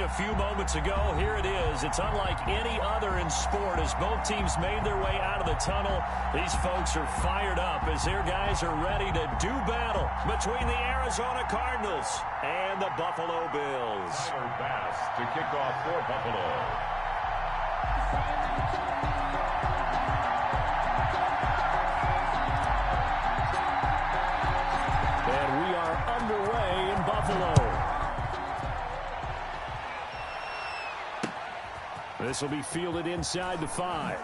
a few moments ago. Here it is. It's unlike any other in sport as both teams made their way out of the tunnel. These folks are fired up as their guys are ready to do battle between the Arizona Cardinals and the Buffalo Bills. Tyler Bass to kick off for Buffalo. And we are underway in Buffalo. This will be fielded inside the 5.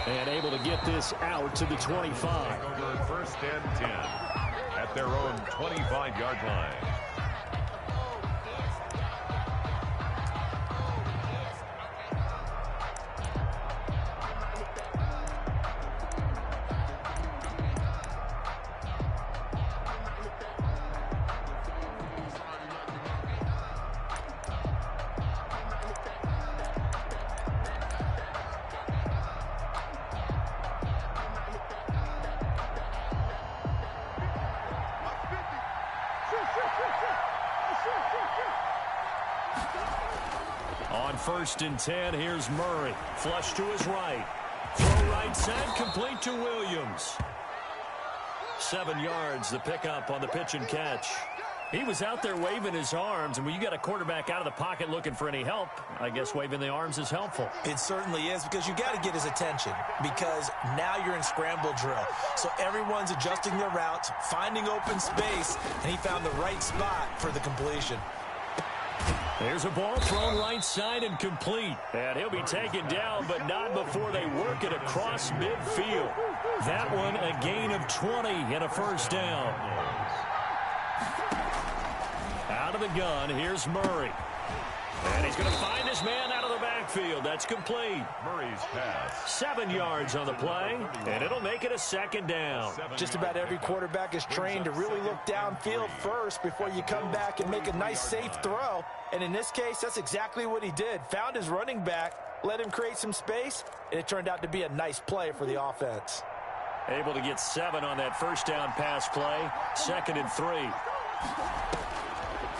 And able to get this out to the 25. Over 1st and 10 at their own 25-yard line. On 1st and 10, here's Murray. Flush to his right. Throw right side, complete to Williams. 7 yards, the pickup on the pitch and catch. He was out there waving his arms, and when you got a quarterback out of the pocket looking for any help, I guess waving the arms is helpful. It certainly is, because you got to get his attention, because now you're in scramble drill. So everyone's adjusting their routes, finding open space, and he found the right spot for the completion. There's a ball thrown right side and complete. And he'll be taken down, but not before they work it across midfield. That one a gain of 20 and a 1st down. Out of the gun, here's Murray. And he's going to find his man out of the backfield. That's complete. Murray's pass. 7 yards on the play, and it'll make it a 2nd down. Just about every quarterback is trained to really look downfield first before you come back and make a nice, safe throw. And in this case, that's exactly what he did. Found his running back, let him create some space, and it turned out to be a nice play for the offense. Able to get 7 on that 1st down pass play. 2nd and 3.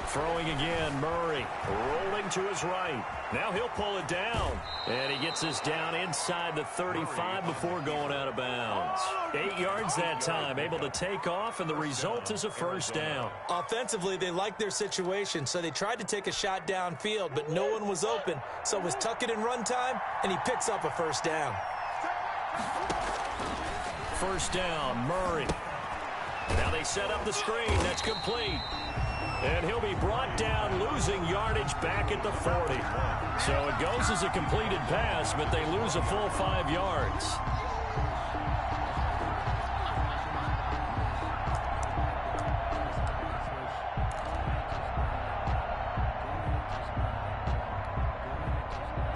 Throwing again, Murray, rolling to his right. Now he'll pull it down. And he gets this down inside the 35 before going out of bounds. 8 yards that time, able to take off, and the result is a 1st down. Offensively, they liked their situation, so they tried to take a shot downfield, but no one was open. So it was tuck it in run time, and he picks up a 1st down. 1st down, Murray. Now they set up the screen. That's complete. And he'll be brought down, losing yardage back at the 40. So it goes as a completed pass, but they lose a full 5 yards.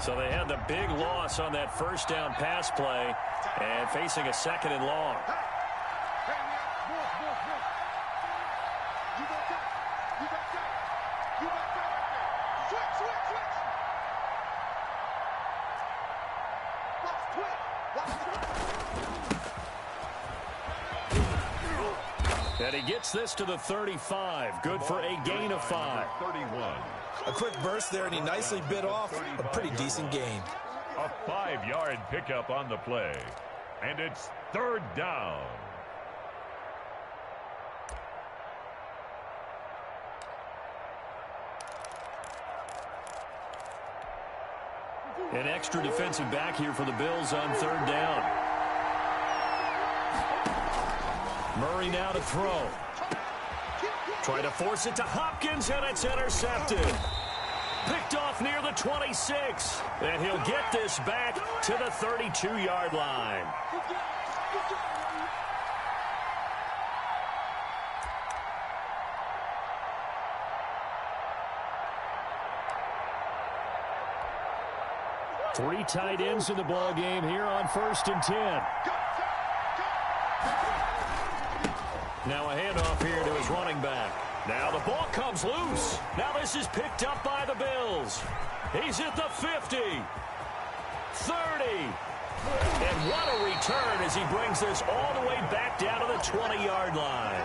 So they had the big loss on that 1st down pass play and facing a 2nd and long. And he gets this to the 35. Good for a gain of 5. 31. A quick burst there, and he nicely bit off a pretty decent gain. A 5-yard pickup on the play. And it's 3rd down. An extra defensive back here for the Bills on 3rd down. Murray now to throw. Try to force it to Hopkins, and it's intercepted. Picked off near the 26. And he'll get this back to the 32-yard line. Three tight ends in the ball game here on 1st and 10. Now a handoff here to his running back. Now the ball comes loose. Now this is picked up by the Bills. He's at the 50, 30, And what a return as he brings this all the way back down to the 20-yard line.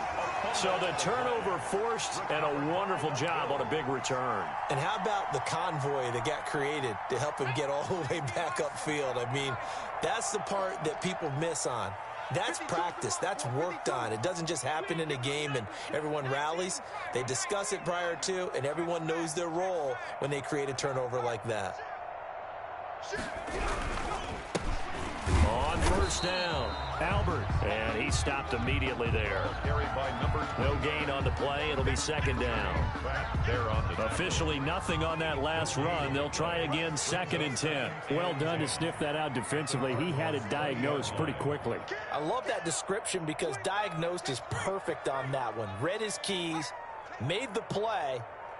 So the turnover forced, and a wonderful job on a big return. And how about the convoy that got created to help him get all the way back upfield? I mean, that's the part that people miss on. That's practice. That's worked on. It doesn't just happen in a game and everyone rallies. They discuss it prior to, and everyone knows their role when they create a turnover like that. On first down, Albert. And he stopped immediately there. No gain on the play. It'll be second down. Officially nothing on that last run. They'll try again, 2nd and 10. Well done to sniff that out defensively. He had it diagnosed pretty quickly. I love that description because diagnosed is perfect on that one. Read his keys, made the play,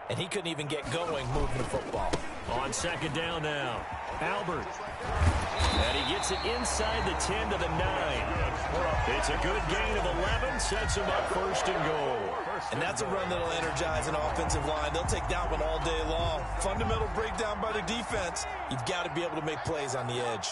and he couldn't even get going moving the football. On 2nd down now, Albert. And he gets it inside the 10 to the 9. It's a good gain of 11, sets him up 1st and goal. And that's a run that'll energize an offensive line. They'll take that one all day long. Fundamental breakdown by the defense. You've got to be able to make plays on the edge.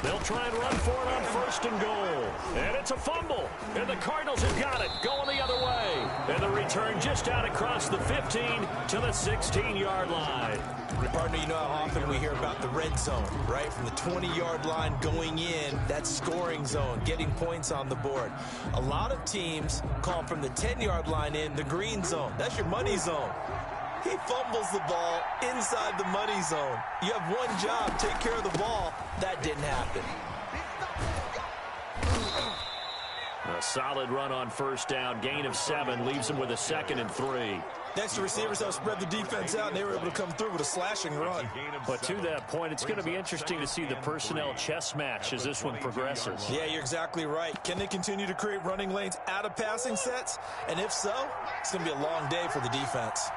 They'll try and run for it on 1st and goal. And it's a fumble. And the Cardinals have got it, going the other way. And the return just out across the 15 to the 16-yard line. Partner, you know how often we hear about the red zone, right? From the 20-yard line going in, that scoring zone, getting points on the board. A lot of teams call from the 10-yard line in the green zone. That's your money zone. He fumbles the ball inside the money zone. You have one job, take care of the ball. That didn't happen. A solid run on 1st down. Gain of 7 leaves him with a 2nd and 3. Next, the receivers have spread the defense out, and they were able to come through with a slashing run. But to that point, it's going to be interesting to see the personnel chess match as this one progresses. Yeah, you're exactly right. Can they continue to create running lanes out of passing sets? And if so, it's going to be a long day for the defense.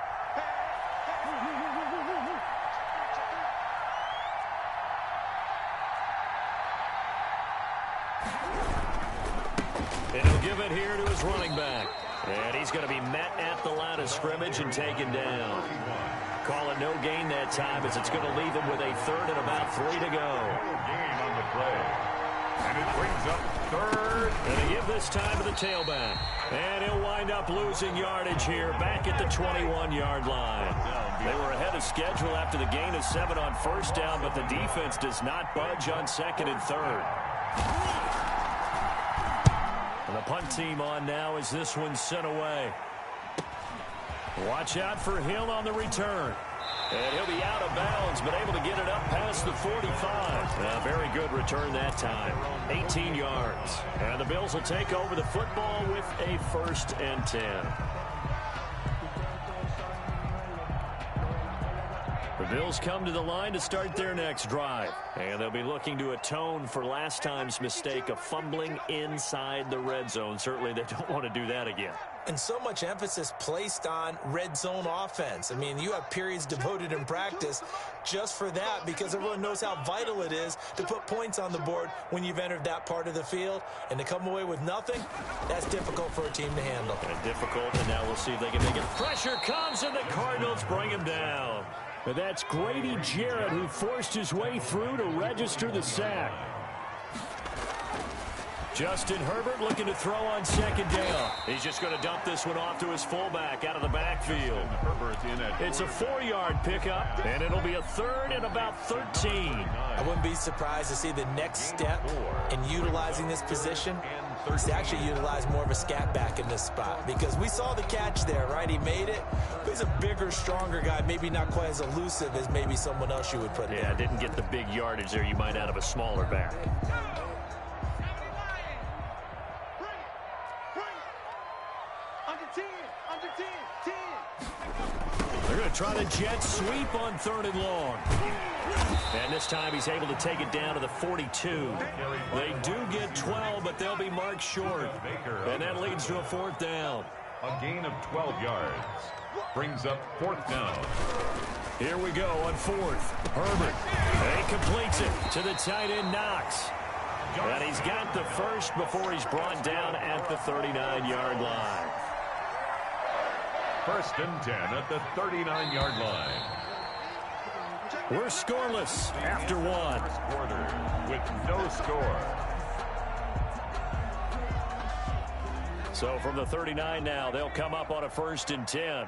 And he'll give it here to his running back. And he's going to be met at the line of scrimmage and taken down. Call it no gain that time as it's going to leave him with a 3rd and about 3 to go. Gain on the play. And it brings up 3rd. And they give this time to the tailback. And he'll wind up losing yardage here back at the 21-yard line. They were ahead of schedule after the gain of 7 on 1st down, but the defense does not budge on 2nd and 3rd. And the punt team on now as this one's sent away. Watch out for Hill on the return. And he'll be out of bounds, but able to get it up past the 45. A very good return that time. 18 yards. And the Bills will take over the football with a 1st and 10. The Bills come to the line to start their next drive. And they'll be looking to atone for last time's mistake of fumbling inside the red zone. Certainly they don't want to do that again. And so much emphasis placed on red zone offense. I mean, you have periods devoted in practice just for that because everyone knows how vital it is to put points on the board when you've entered that part of the field. And to come away with nothing, that's difficult for a team to handle. And difficult, and now we'll see if they can make it. Pressure comes, and the Cardinals bring him down. But that's Grady Jarrett who forced his way through to register the sack. Justin Herbert looking to throw on 2nd down. He's just going to dump this one off to his fullback out of the backfield. It's a 4-yard pickup, and it'll be a 3rd and about 13. I wouldn't be surprised to see the next step in utilizing this position is to actually utilize more of a scat back in this spot because we saw the catch there, right? He made it. He's a bigger, stronger guy, maybe not quite as elusive as maybe someone else you would put in. Yeah, didn't get the big yardage there you might out of a smaller back. They're going to try the jet sweep on 3rd and long. And this time he's able to take it down to the 42. They do get 12, but they'll be marked short. And that leads to a 4th down. A gain of 12 yards. Brings up 4th down. Here we go on 4th. Herbert. And he completes it to the tight end Knox. And he's got the 1st before he's brought down at the 39-yard line. First and 10 at the 39-yard line. We're scoreless after one. First quarter with no score. So from the 39 now, they'll come up on a first and 10.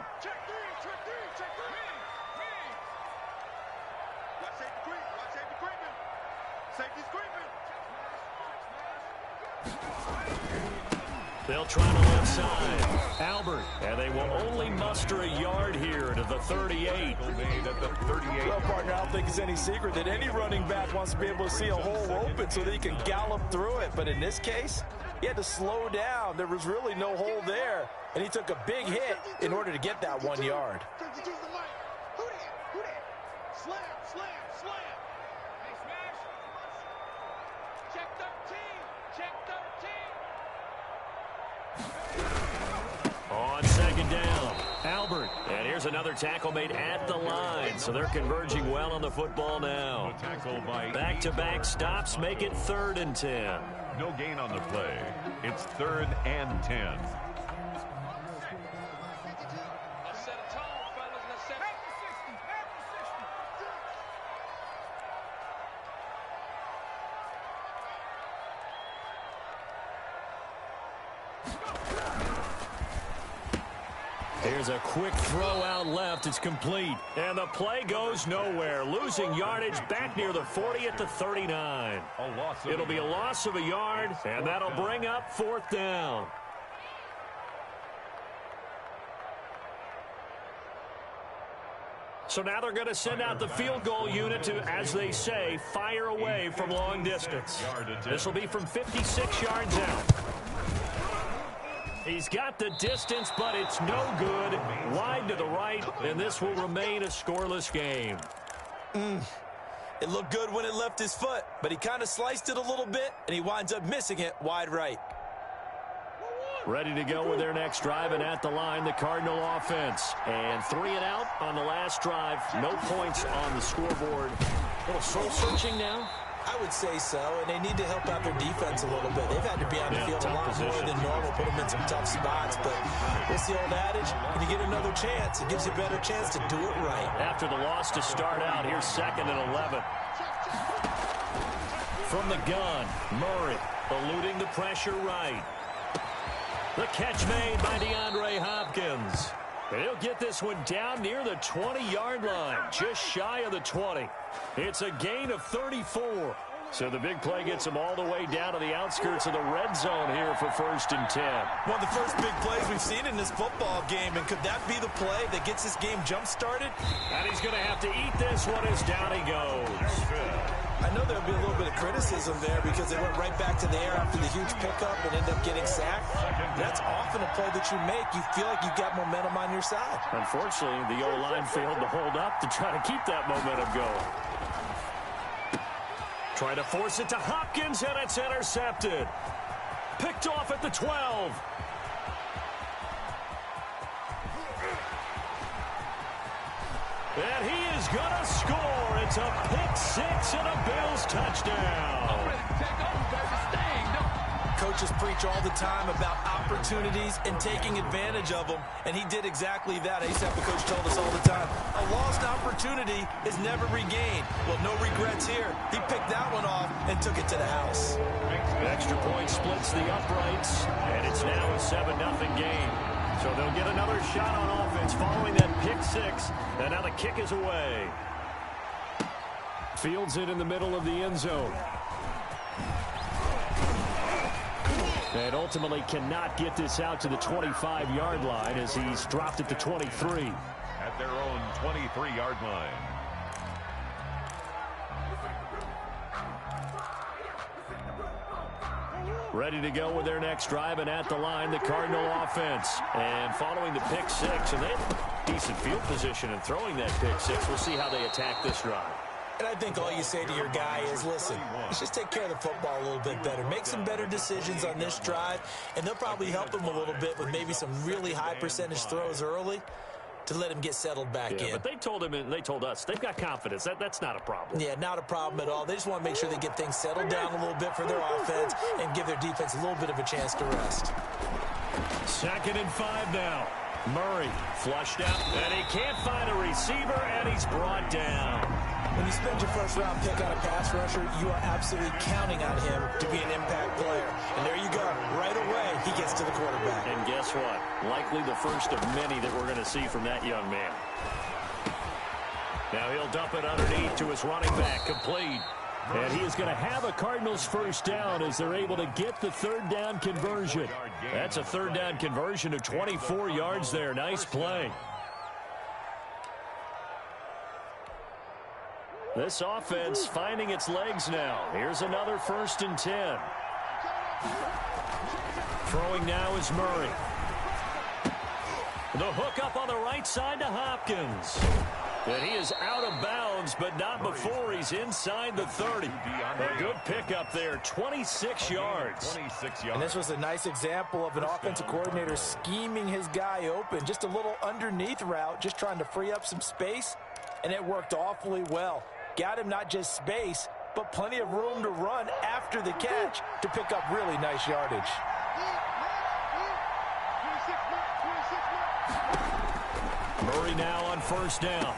They'll try to left side. Albert. And they will only muster a yard here to the 38. At the 38. Well, partner, I don't think it's any secret that any running back wants to be able to see a hole open so that he can gallop through it. But in this case, he had to slow down. There was really no hole there. And he took a big hit in order to get that 1 yard. On second down, Albert. And here's another tackle made at the line. So they're converging well on the football now. Back-to-back stops make it 3rd and 10. No gain on the play. It's 3rd and 10. Here's a quick throw out left. It's complete. And the play goes nowhere. Losing yardage back near the 40 at the 39. It'll be a loss of a yard, and that'll bring up 4th down. So now they're going to send out the field goal unit to, as they say, fire away from long distance. This will be from 56 yards out. He's got the distance, but it's no good. Wide to the right, and this will remain a scoreless game. It looked good when it left his foot, but he kind of sliced it a little bit, and he winds up missing it wide right. Ready to go with their next drive, and at the line, the Cardinal offense. And 3 and out on the last drive. No points on the scoreboard. A little soul-searching now. I would say so, and they need to help out their defense a little bit. They've had to be on the field a lot more than normal, put them in some tough spots. But what's the old adage? When you get another chance, it gives you a better chance to do it right. After the loss to start out, here's 2nd and 11. From the gun, Murray eluding the pressure right. The catch made by DeAndre Hopkins. He'll get this one down near the 20-yard line, just shy of the 20. It's a gain of 34. So the big play gets him all the way down to the outskirts of the red zone here for 1st and 10. One of the first big plays we've seen in this football game, and could that be the play that gets this game jump-started? And he's going to have to eat this one as down he goes. I know there'll be a little bit of criticism there because they went right back to the air after the huge pickup and ended up getting sacked. That's often a play that you make. You feel like you've got momentum on your side. Unfortunately, the O-line failed to hold up to try to keep that momentum going. Trying to force it to Hopkins, and it's intercepted. Picked off at the 12. And he is going to score. It's a pick-6 and a Bills touchdown. Coaches preach all the time about opportunities and taking advantage of them, and he did exactly that. ASAP, the coach, told us all the time, a lost opportunity is never regained. Well, no regrets here. He picked that one off and took it to the house. The extra point splits the uprights, and it's now a 7-0 game. So they'll get another shot on offense following that pick-6, and now the kick is away. Fields it in the middle of the end zone. And ultimately cannot get this out to the 25-yard line as he's dropped at the 23. At their own 23-yard line. Ready to go with their next drive, and at the line, the Cardinal offense. And following the pick-6, and they have decent field position in throwing that pick-6. We'll see how they attack this drive. And I think all you say to your guy is, listen, let's just take care of the football a little bit better. Make some better decisions on this drive, and they'll probably help him a little bit with maybe some really high percentage throws early to let him get settled back in. But they told him, and they told us, they've got confidence. That's not a problem. Yeah, not a problem at all. They just want to make sure they get things settled down a little bit for their offense and give their defense a little bit of a chance to rest. 2nd and 5 now. Murray flushed out, and he can't find a receiver, and he's brought down. When you spend your first-round pick on a pass rusher, you are absolutely counting on him to be an impact player. And there you go. Right away, he gets to the quarterback. And guess what? Likely the first of many that we're going to see from that young man. Now he'll dump it underneath to his running back, complete. And he is going to have a Cardinals first down as they're able to get the third down conversion. That's a third down conversion of 24 yards there. Nice play. This offense finding its legs now. Here's another 1st and 10. Throwing now is Murray. The hook up on the right side to Hopkins. And he is out of bounds, but not before he's inside the 30. A good pickup there, 26 yards. And this was a nice example of an offensive coordinator scheming his guy open. Just a little underneath route, just trying to free up some space, and it worked awfully well. Got him not just space, but plenty of room to run after the catch to pick up really nice yardage. Murray now on 1st down.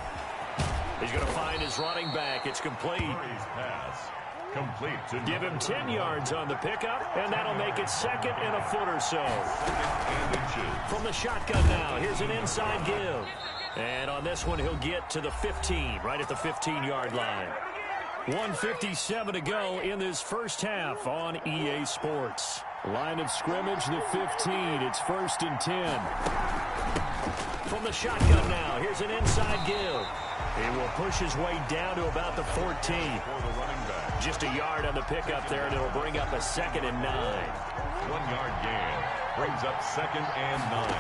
He's going to find his running back. It's complete. Murray's pass complete to Give him 10 yards on the pickup, and that'll make it 2nd and a foot or so. From the shotgun now, here's an inside give. And on this one, he'll get to the 15, right at the 15-yard line. 1:57 to go in this first half on EA Sports. Line of scrimmage, the 15. It's 1st and 10. From the shotgun now, here's an inside give. He will push his way down to about the 14. Just a yard on the pickup there, and it'll bring up a 2nd and 9. 1-yard gain brings up 2nd and 9.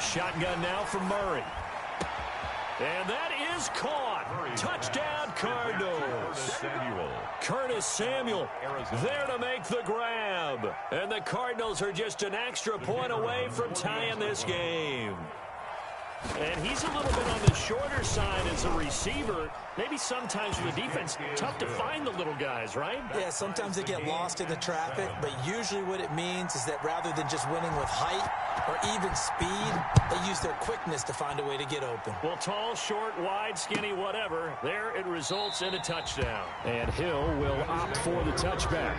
Shotgun now from Murray. And that is caught. Touchdown, Cardinals. Curtis Samuel there to make the grab. And the Cardinals are just an extra point away from tying this game. And he's a little bit on the shorter side as a receiver. Maybe sometimes for the defense, tough to find the little guys, right? Yeah, sometimes they get lost in the traffic, but usually what it means is that rather than just winning with height or even speed, they use their quickness to find a way to get open. Well, tall, short, wide, skinny, whatever, there it results in a touchdown. And Hill will opt for the touchback.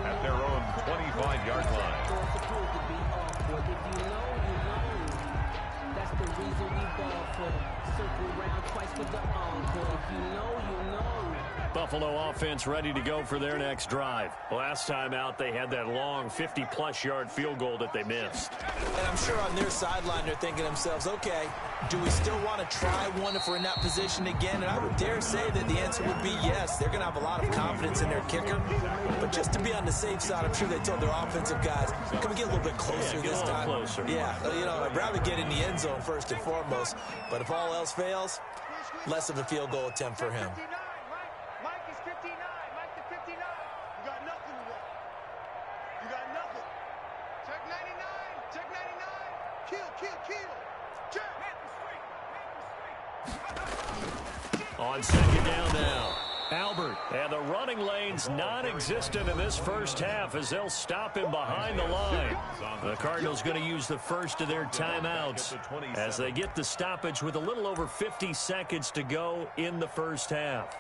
At their own 25-yard line. The reason we ball for them. Circle around twice for the encore. If you know, you know. Buffalo offense ready to go for their next drive. Last time out, they had that long 50-plus yard field goal that they missed. And I'm sure on their sideline, they're thinking to themselves, okay, do we still want to try one if we're in that position again? And I would dare say that the answer would be yes. They're going to have a lot of confidence in their kicker. But just to be on the safe side, I'm sure they told their offensive guys, can we get a little bit closer this time? Closer. Yeah, you know, I'd rather get in the end zone first and foremost. But if all else fails, less of a field goal attempt for him. Mike is 59. Mike the 59. You got nothing today. You got nothing. Check 99. Check 99. Kill. Check. On 2nd down now, Albert. And the running lane's non-existent in this first half as they'll stop him behind the line. The Cardinals going to use the first of their timeouts as they get the stoppage with a little over 50 seconds to go in the first half.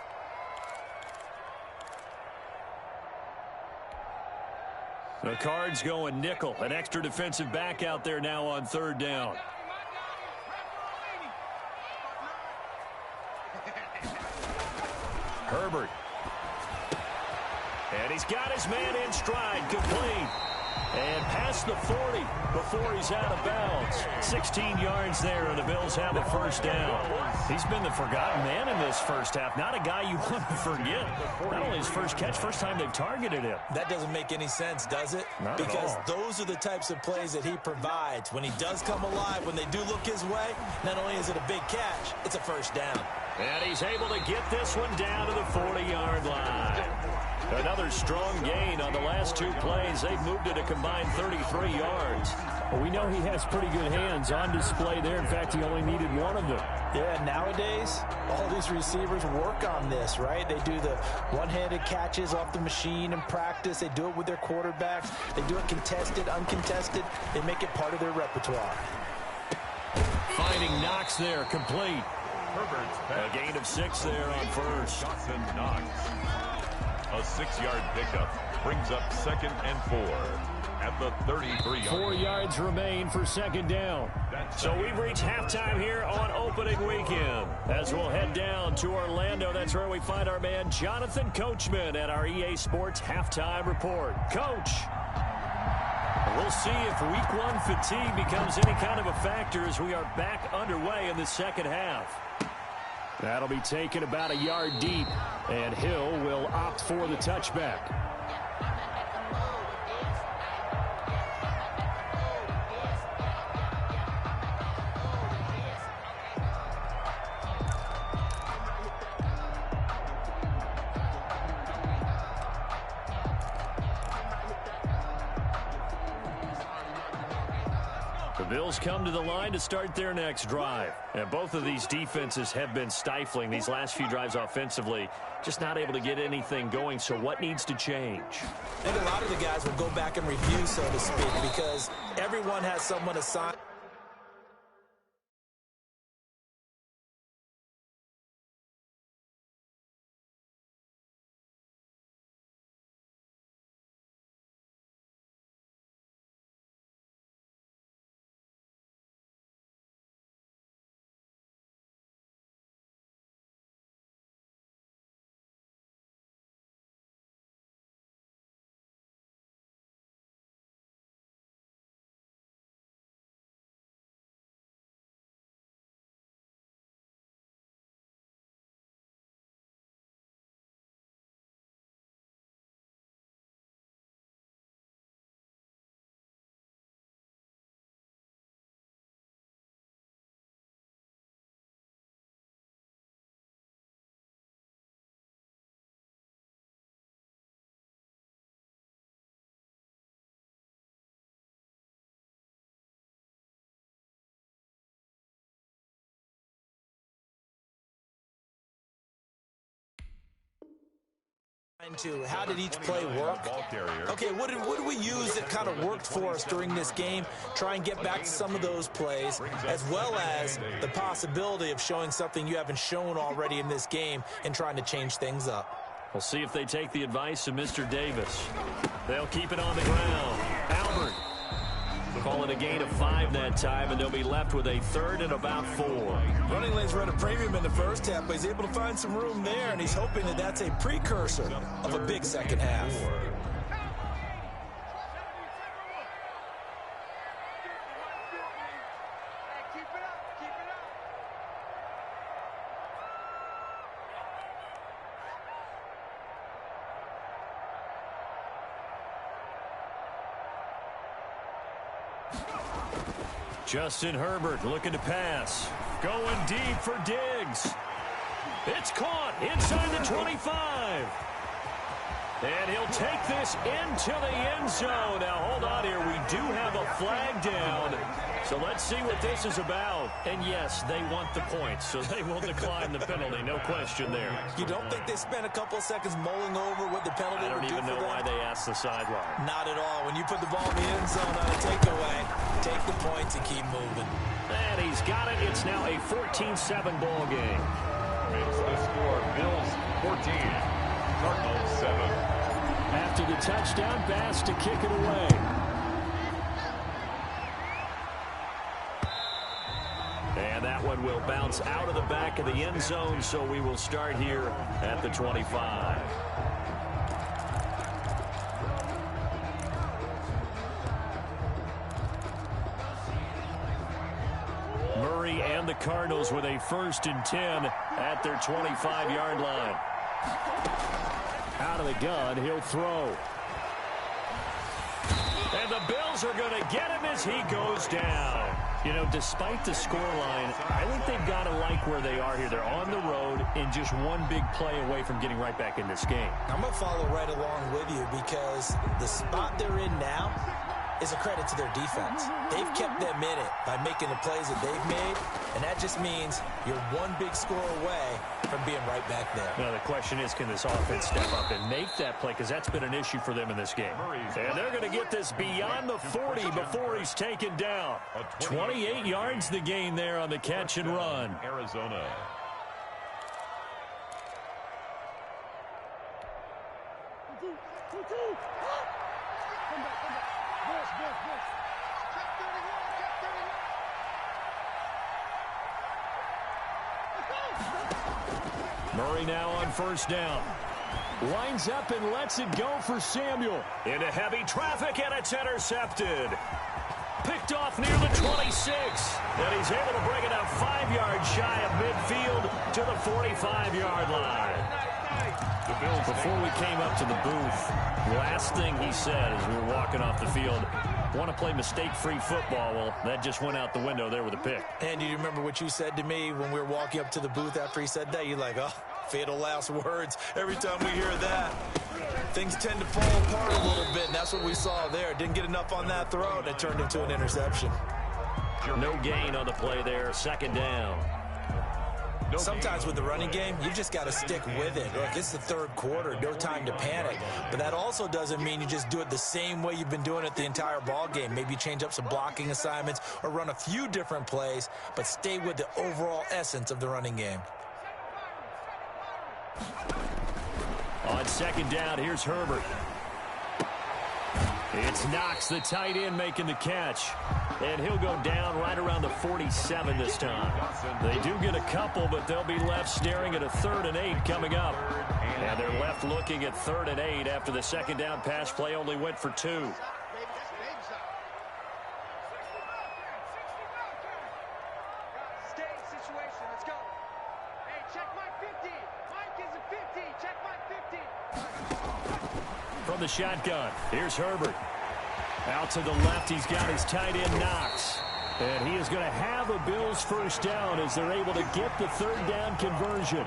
The Cards going nickel. An extra defensive back out there now on 3rd down. Herbert. And he's got his man in stride, complete. And past the 40 before he's out of bounds. 16 yards there, and the Bills have a first down. He's been the forgotten man in this first half. Not a guy you want to forget. Not only his first catch, first time they've targeted him. That doesn't make any sense, does it? Not because at all. Those are the types of plays that he provides. When he does come alive, when they do look his way, not only is it a big catch, it's a first down. And he's able to get this one down to the 40-yard line. Another strong gain on the last 2 plays. They've moved it a combined 33 yards. Well, we know he has pretty good hands on display there. In fact, he only needed one of them. Yeah, nowadays, all these receivers work on this, right? They do the one-handed catches off the machine in practice. They do it with their quarterbacks. They do it contested, uncontested. They make it part of their repertoire. Finding Knox there, complete. A gain of 6 there on first. Dawson Knox. A 6-yard pickup brings up 2nd and 4 at the 33-yard. 4 yards remain for 2nd down. So we've reached halftime here on opening weekend. As we'll head down to Orlando, that's where we find our man Jonathan Coachman at our EA Sports Halftime Report. Coach, we'll see if Week 1 fatigue becomes any kind of a factor as we are back underway in the second half. That'll be taken about a yard deep, and Hill will opt for the touchback. The Bills come to the line to start their next drive. And both of these defenses have been stifling these last few drives offensively. Just not able to get anything going. So what needs to change? I think a lot of the guys will go back and review, so to speak, because everyone has someone assigned. To how did each play work? Okay, what did we use that kind of worked for us during this game? Try and get back to some of those plays, as well as the possibility of showing something you haven't shown already in this game and trying to change things up. We'll see if they take the advice of Mr. Davis. They'll keep it on the ground. Albert. Call it a gain of 5 that time, and they'll be left with a 3rd and about 4. Running lanes were at a premium in the first half, but he's able to find some room there, and he's hoping that that's a precursor of a big second half. Justin Herbert looking to pass. Going deep for Diggs. It's caught inside the 25. And he'll take this into the end zone. Now, hold on here. We do have a flag down. So let's see what this is about. And, yes, they want the points, so they will decline the penalty. No question there. You don't think they spent a couple of seconds mulling over what the penalty would do for them? I don't even know why they asked the sideline. Not at all. When you put the ball in the end zone on a takeaway, take the points and keep moving. And he's got it. It's now a 14-7 ball game. Makes the score Bills 14, Cardinals 7. After the touchdown pass to kick it away. And that one will bounce out of the back of the end zone, so we will start here at the 25. Murray and the Cardinals with a 1st and 10 at their 25-yard line. Out of the gun, he'll throw. And the Bills are going to get him as he goes down. You know, despite the scoreline, I think they've got to like where they are here. They're on the road and just one big play away from getting right back in this game. I'm going to follow right along with you because the spot they're in now is a credit to their defense. They've kept them in it by making the plays that they've made, and that just means you're one big score away from being right back there. Now, the question is, can this offense step up and make that play? Because that's been an issue for them in this game. And they're going to get this beyond the 40 before he's taken down. 28 yards the gain there on the catch and run. Arizona. Murray now on first down. Lines up and lets it go for Samuel. Into heavy traffic, and it's intercepted. Picked off near the 26. And he's able to bring it up 5 yards shy of midfield to the 45-yard line. Before we came up to the booth, last thing he said as we were walking off the field, want to play mistake-free football. Well, that just went out the window there with a pick. And do you remember what you said to me when we were walking up to the booth after he said that? You're like, oh, fatal last words. Every time we hear that, things tend to fall apart a little bit, and that's what we saw there. Didn't get enough on that throw, and it turned into an interception. No gain on the play there, second down. Sometimes with the running game, you just got to stick with it. Look, it's the third quarter, no time to panic. But that also doesn't mean you just do it the same way you've been doing it the entire ball game. Maybe change up some blocking assignments or run a few different plays, but stay with the overall essence of the running game. On second down, here's Herbert. It's Knox, the tight end, making the catch. And he'll go down right around the 47 this time. They do get a couple, but they'll be left staring at a 3rd and 8 coming up. And they're left looking at 3rd and 8 after the second down pass play only went for 2. Stay situation. Let's go. Hey, check Mike 50. Mike is a 50. Check Mike 50. From the shotgun, here's Herbert. Out to the left, he's got his tight end Knox. And he is going to have a Bills first down as they're able to get the 3rd down conversion.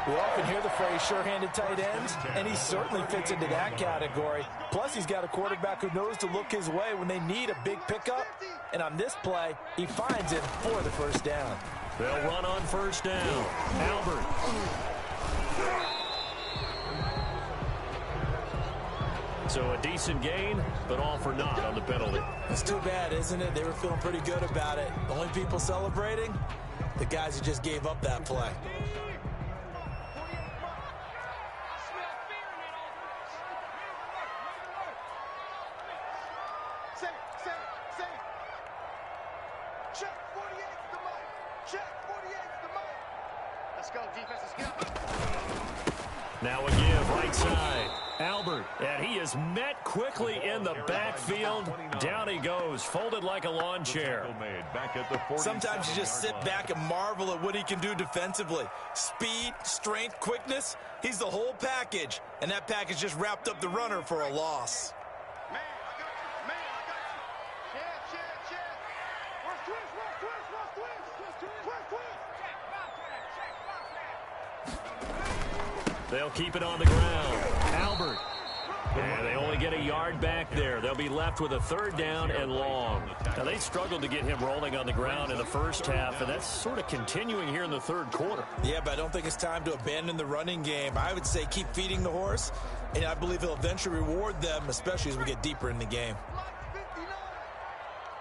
We often hear the phrase sure-handed tight ends, and he certainly fits into that category. Plus, he's got a quarterback who knows to look his way when they need a big pickup. And on this play, he finds it for the first down. They'll run on first down. Albert. So a decent gain, but all for naught on the penalty. It's too bad, isn't it? They were feeling pretty good about it. The only people celebrating, the guys who just gave up that play. Check 48's the mic. Check 48's the mic. Let's go, defense. Let's go. Now a give, right side. Albert, and he is met quickly in the backfield. Down he goes, folded like a lawn chair. Sometimes you just sit back and marvel at what he can do defensively. Speed, strength, quickness, he's the whole package. And that package just wrapped up the runner for a loss. Man, I got you. Man, I got you. Check. Where's twist? They'll keep it on the ground. Albert. And they only get a yard back there. They'll be left with a 3rd down and long. Now, they struggled to get him rolling on the ground in the first half, and that's sort of continuing here in the 3rd quarter. Yeah, but I don't think it's time to abandon the running game. I would say keep feeding the horse, and I believe he'll eventually reward them, especially as we get deeper in the game.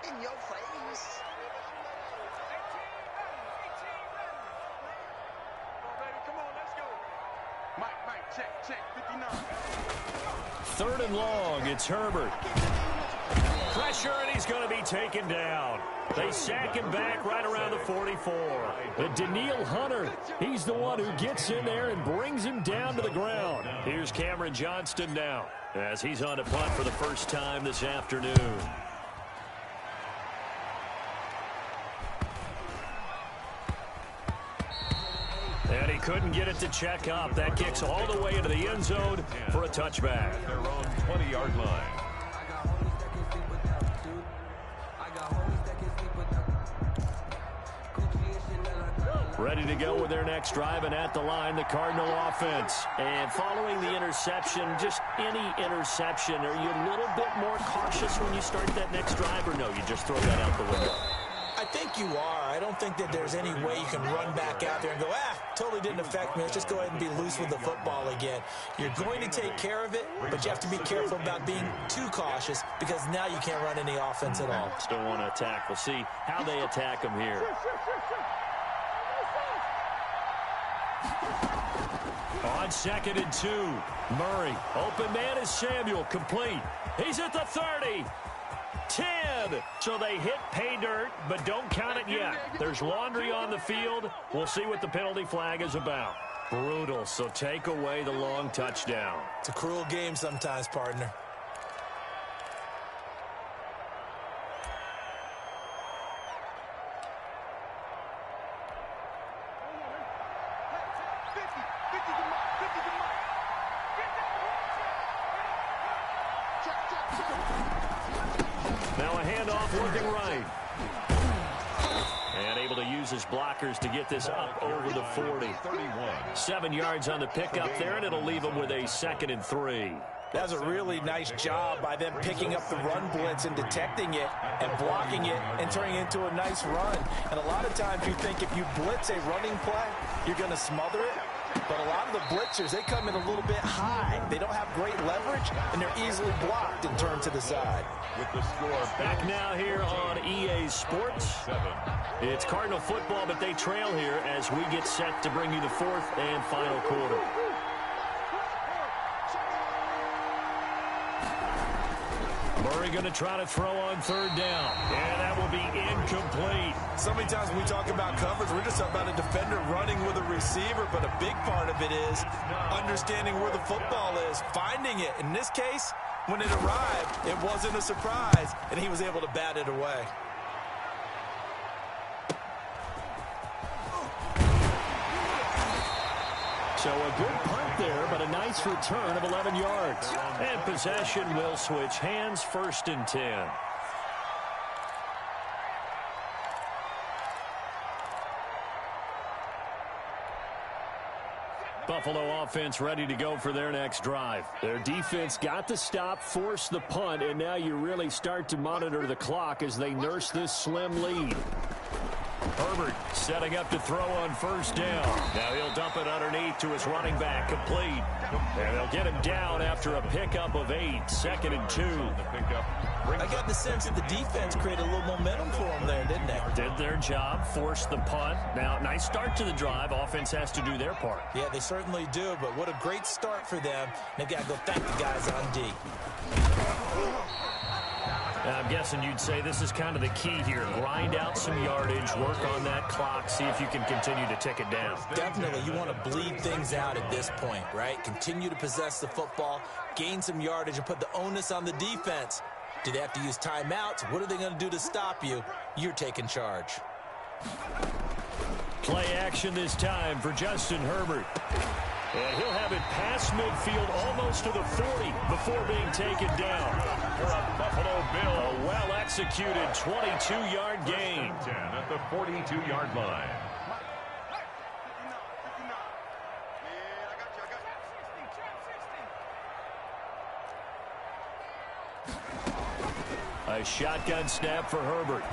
In your face. Come on, let's go. Mike, check, 59. 3rd and long, it's Herbert. Pressure, and he's going to be taken down. They sack him back right around the 44. But Daniil Hunter, he's the one who gets in there and brings him down to the ground. Here's Cameron Johnston now as he's on a punt for the first time this afternoon. And he couldn't get it to check up. That kicks all the way into the end zone for a touchback. Their own 20-yard line. ready to go with their next drive, and at the line, the Cardinal offense. And following the interception, just any interception, are you a little bit more cautious when you start that next drive, or no, you just throw that out the window? I think you are. I don't think that there's any way you can run back out there and go, totally didn't affect me. Let's just go ahead and be loose with the football again. You're going to take care of it, but you have to be careful about being too cautious because now you can't run any offense at all. Still want to attack. We'll see how they attack them here. On 2nd and 2, Murray. Open man is Samuel, complete. He's at the 30. 10. So they hit pay dirt, but don't count it yet. There's laundry on the field. We'll see what the penalty flag is about. Brutal, so take away the long touchdown. It's a cruel game sometimes, partner. Now a handoff looking right. And able to use his blockers to get this up over the 40. 7 yards on the pickup there, and it'll leave him with a 2nd and 3. That was a really nice job by them picking up the run blitz and detecting it and blocking it and turning it into a nice run. And a lot of times you think if you blitz a running play, you're going to smother it. But a lot of the blitzers, they come in a little bit high. They don't have great leverage, and they're easily blocked and turned to the side. With the score Back now here on EA Sports. It's Cardinal football, but they trail here as we get set to bring you the 4th and final quarter. Murray going to try to throw on 3rd down. And that will be incomplete. So many times when we talk about coverage, we're just talking about a defender running with a receiver, but a big part of it is understanding where the football is, finding it. In this case, when it arrived, it wasn't a surprise, and he was able to bat it away. So a good punt there, but a nice return of 11 yards. And possession will switch hands, 1st and 10. Buffalo offense ready to go for their next drive. Their defense got the stop, forced the punt, and now you really start to monitor the clock as they nurse this slim lead. Herbert setting up to throw on 1st down. Now he'll dump it underneath to his running back, complete. And they'll get him down after a pickup of 8, 2nd and 2. I got the sense that the defense created a little momentum for them there, didn't they? Did their job, forced the punt. Now, nice start to the drive. Offense has to do their part. Yeah, they certainly do, but what a great start for them. They've got to go thank the guys on D. I'm guessing you'd say this is kind of the key here. Grind out some yardage, work on that clock, see if you can continue to tick it down. Definitely. You want to bleed things out at this point, right? Continue to possess the football, gain some yardage, and put the onus on the defense. Do they have to use timeouts? What are they going to do to stop you? You're taking charge. Play action this time for Justin Herbert. And he'll have it past midfield almost to the 40 before being taken down. for a Buffalo Bill. A well-executed 22-yard gain. 10 at the 42-yard line. A shotgun snap for Herbert.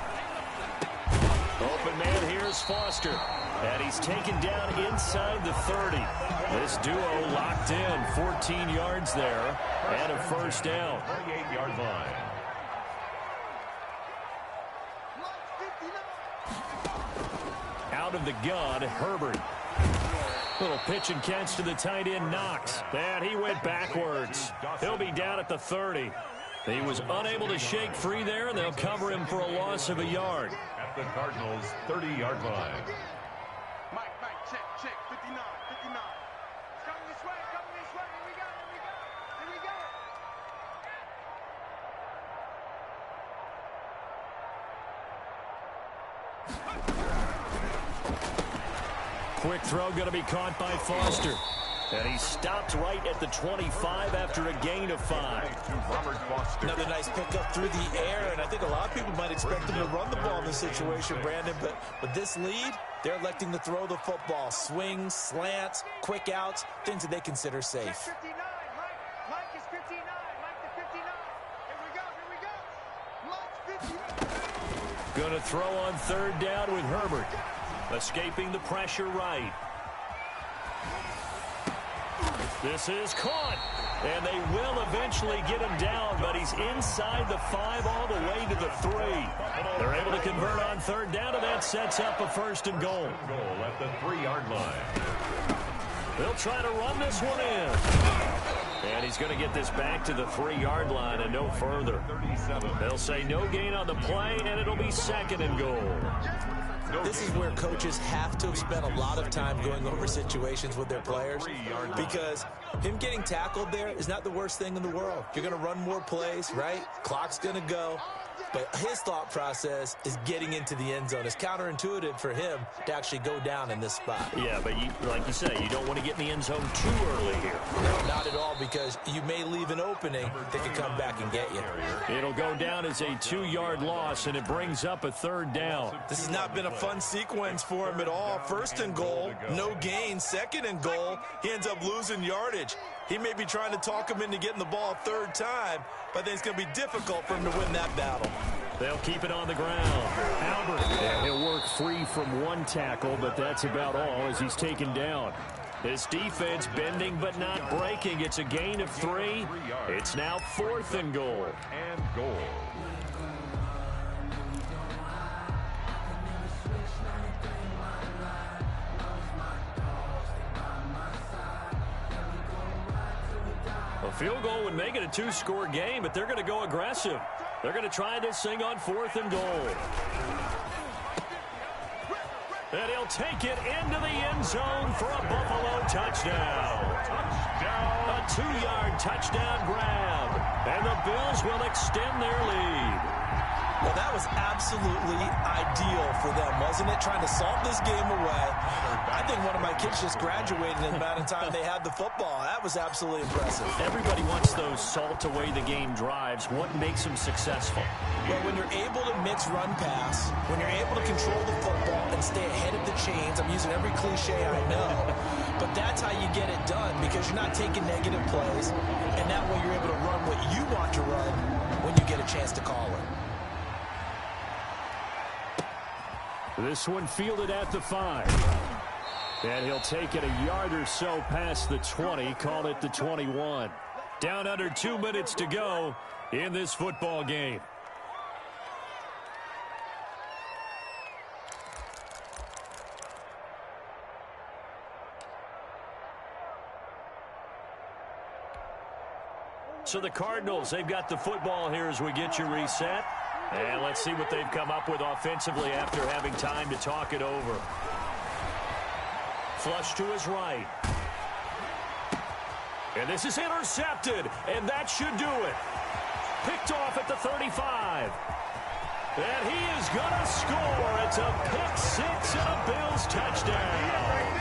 Open man, here's Foster. And he's taken down inside the 30. This duo locked in, 14 yards there, and a first down. 28-yard line. Out of the gun, Herbert. Little pitch and catch to the tight end, Knox. And he went backwards. He'll be down at the 30. He was unable to shake free there, and they'll cover him for a loss of a yard. At the Cardinals' 30-yard line. Mike, check, 59, 59. Coming this way, here we go, here we go. Quick throw going to be caught by Foster. And he stopped right at the 25 after a gain of 5. Another nice pickup through the air, and I think a lot of people might expect him to run the ball in this situation, Brandon, but with this lead, they're electing to throw the football. Swings, slants, quick outs, things that they consider safe. 59. Mike is 59. Mike the 59. Here we go. Mike's 59. Going to throw on third down with Herbert. Escaping the pressure right. This is caught, and they will eventually get him down, but he's inside the 5 all the way to the 3. They're able to convert on third down, and that sets up a 1st and goal. Goal at the 3-yard line. They'll try to run this one in. And he's going to get this back to the 3-yard line and no further. They'll say no gain on the play, and it'll be 2nd and goal. This is where coaches have to have spent a lot of time going over situations with their players, because him getting tackled there is not the worst thing in the world. You're going to run more plays, right? Clock's going to go. But his thought process is getting into the end zone. It's counterintuitive for him to actually go down in this spot. Yeah, but like you say, you don't want to get in the end zone too early here. No, not at all, because you may leave an opening that can come back and get you. It'll go down as a 2-yard loss, and it brings up a 3rd down. This has not been a fun sequence for him at all. 1st and goal, no gain. 2nd and goal, he ends up losing yardage. He may be trying to talk him into getting the ball a 3rd time, but I think it's going to be difficult for him to win that battle. They'll keep it on the ground. Albert, and he'll work free from 1 tackle, but that's about all as he's taken down. This defense bending but not breaking. It's a gain of 3. It's now 4th and goal. And goal. A field goal would make it a 2-score game, but they're going to go aggressive. They're going to try this thing on 4th and goal. And he'll take it into the end zone for a Buffalo touchdown. A 2-yard touchdown grab. And the Bills will extend their lead. Well, that was absolutely ideal for them, wasn't it? Trying to salt this game away. I think one of my kids just graduated in the amount of time they had the football. That was absolutely impressive. Everybody wants those salt away the game drives. What makes them successful? Well, when you're able to mix run-pass, when you're able to control the football and stay ahead of the chains, I'm using every cliche I know, but that's how you get it done, because you're not taking negative plays, and that way you're able to run what you want to run when you get a chance to call it. This one fielded at the 5. And he'll take it a yard or so past the 20, call it the 21. Down under 2 minutes to go in this football game. So the Cardinals, they've got the football here as we get you reset. And let's see what they've come up with offensively after having time to talk it over. Flush to his right. And this is intercepted, and that should do it. Picked off at the 35. And he is going to score. It's a pick 6 and a Bills touchdown.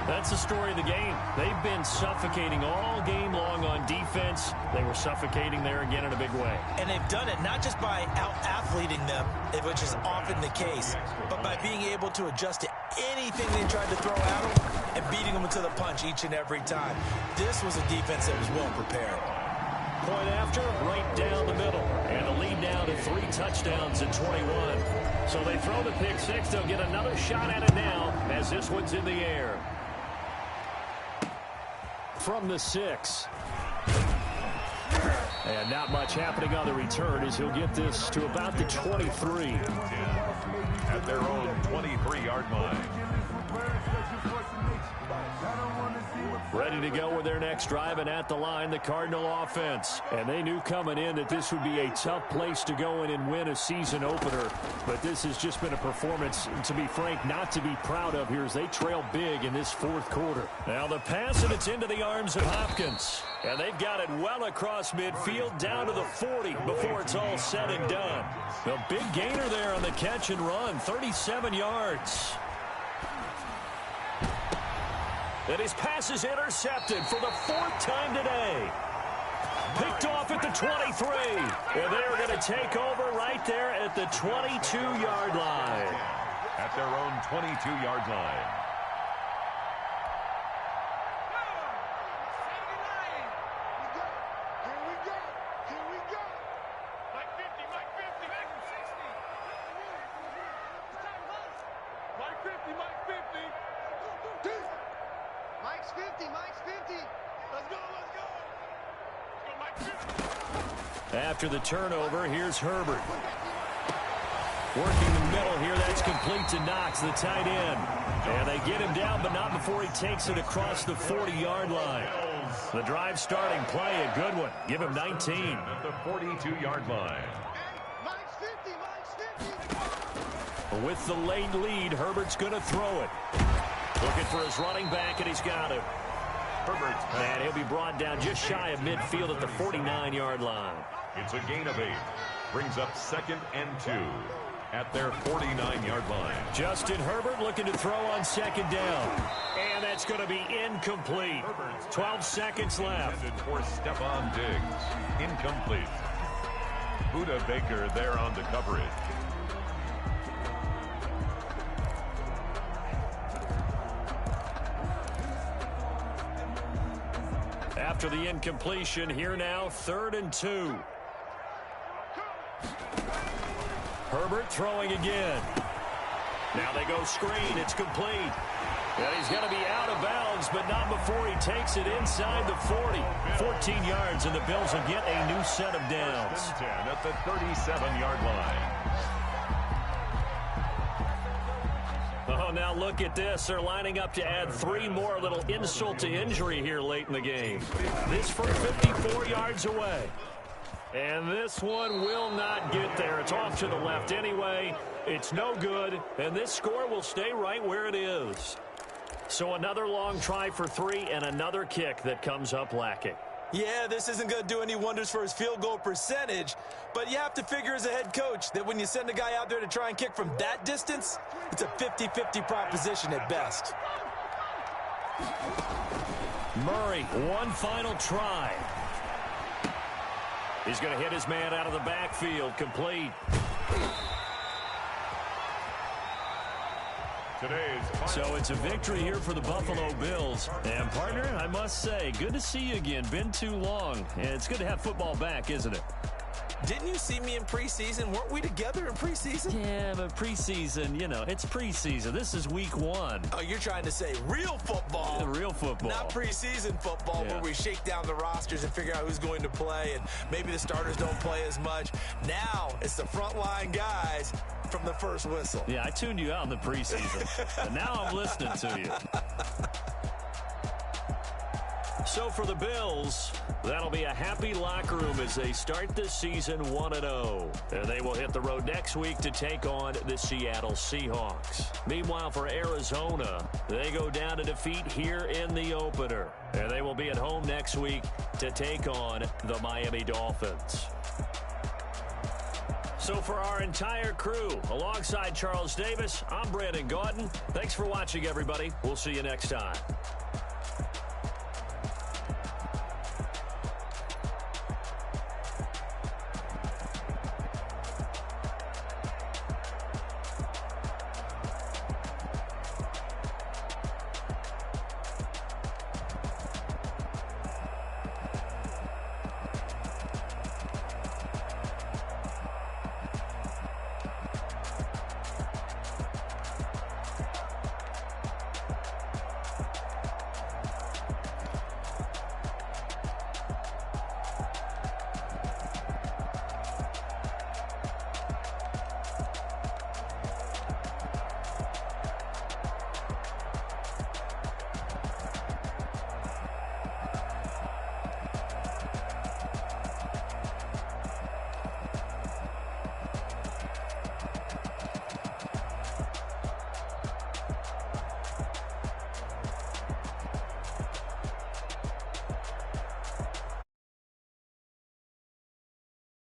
That's the story of the game. They've been suffocating all game long on defense. They were suffocating there again in a big way. And they've done it not just by out-athleting them, which is often the case, but by being able to adjust to anything they tried to throw at them and beating them to the punch each and every time. This was a defense that was well prepared. Point after, right down the middle. And the lead down to 3 touchdowns at 21. So they throw the pick 6. They'll get another shot at it now as this one's in the air. From the 6. And not much happening on the return as he'll get this to about the 23. At their own 23-yard line. Ready to go with their next drive, and at the line, the Cardinal offense. And they knew coming in that this would be a tough place to go in and win a season opener. But this has just been a performance, to be frank, not to be proud of here as they trail big in this 4th quarter. Now the pass, and it's into the arms of Hopkins. And they've got it well across midfield down to the 40 before it's all said and done. The big gainer there on the catch and run, 37 yards. And his pass is intercepted for the 4th time today. Picked off at the 23. And they are going to take over right there at the 22-yard line. At their own 22-yard line. After the turnover, here's Herbert. Working the middle here, that's complete to Knox, the tight end. And they get him down, but not before he takes it across the 40-yard line. The drive starting play, a good one. Give him 19. At the 42-yard line. With the late lead, Herbert's going to throw it. Looking for his running back, and he's got him. And he'll be brought down just shy of midfield at the 49-yard line. It's a gain of 8. Brings up 2nd and 2 at their 49-yard line. Justin Herbert looking to throw on 2nd down. And that's going to be incomplete. 12 seconds left. For Stephon Diggs. Incomplete. Buda Baker there on the coverage. After the incompletion, here now, 3rd and 2. Herbert throwing again. Now they go screen. It's complete. And he's going to be out of bounds, but not before he takes it inside the 40. 14 yards, and the Bills will get a new set of downs. 10 at the 37-yard line. Oh, now look at this. They're lining up to add 3 more, little insult to injury here late in the game. This from 54 yards away. And this one will not get there. It's off to the left anyway. It's no good, and this score will stay right where it is. So another long try for 3 and another kick that comes up lacking. Yeah, this isn't going to do any wonders for his field goal percentage, but you have to figure as a head coach that when you send a guy out there to try and kick from that distance, it's a 50-50 proposition at best. Murray, one final try. He's going to hit his man out of the backfield, complete. So it's a victory here for the Buffalo Bills. And, partner, I must say, good to see you again. Been too long. And it's good to have football back, isn't it? Didn't you see me in preseason? Weren't we together in preseason? Yeah, but preseason, you know, it's preseason. This is week 1. Oh, you're trying to say real football. Yeah, real football. Not preseason football where we shake down the rosters and figure out who's going to play, and maybe the starters don't play as much. Now it's the frontline guys from the first whistle. Yeah, I tuned you out in the preseason. But now I'm listening to you. So for the Bills, that'll be a happy locker room as they start this season 1-0. And they will hit the road next week to take on the Seattle Seahawks. Meanwhile, for Arizona, they go down to defeat here in the opener. And they will be at home next week to take on the Miami Dolphins. So for our entire crew, alongside Charles Davis, I'm Brandon Gaudin. Thanks for watching, everybody. We'll see you next time.